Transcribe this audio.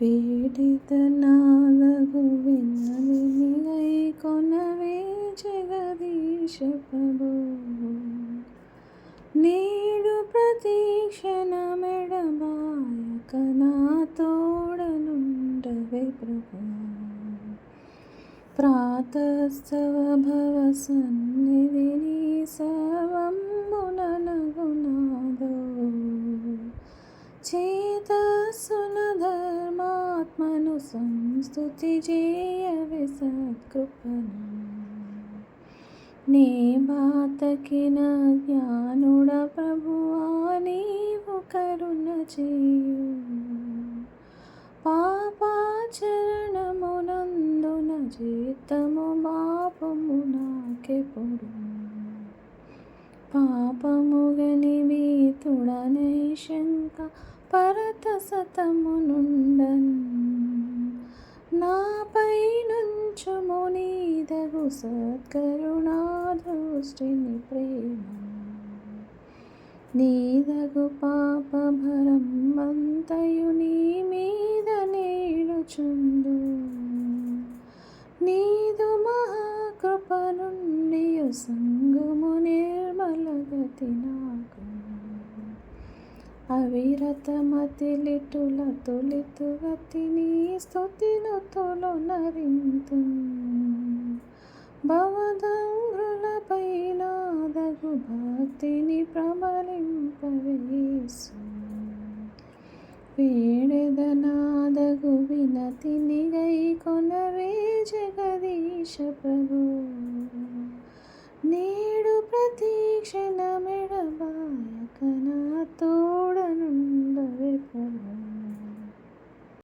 పీడితనాదగు విన్నవిని గైకొనవే జగదీశ ప్రభో. నేడు ప్రతీక్షణమెడబాయక నా తోడనుండవే ప్రభో. ప్రాతస్తవ భవ సన్నిధిని సర్వమ్ముననగునాదో. చేతస్సున ధర్మాత్మను సంస్తుతి చేయవే సత్కృపను. నే బాతకిన జ్ఞానుడ ప్రభువా నీవు కరుణ చేయు. పాపాచరణమునందున చిత్తము బాపము నాకెప్పుడు. పాపముగని భీతుడనై శంక పరత సతమునుండన్. నాపై నుంచుము నీదగు సత్కరుణా దృష్టిని ప్రేమ. నీదగు పాపభరం అంతయు నీ మీద నేడుచుండు. నీదు మహాకృప నుండియు సంగుము నిర్మలగతి నాకు. అవిరతమతిలిటుల తొలితుగతి నీ స్తుతిను తొలొనరింతు. భవదంగ్రులపై నాదగు భక్తిని ప్రబలింపవే యేసు. వేడెదనాదగు వినతిని గైకొనవే జగదీశ ప్రభో. నేడు ప్రతీక్షణమెడబాయక నా తోడనుండవే ప్రభో.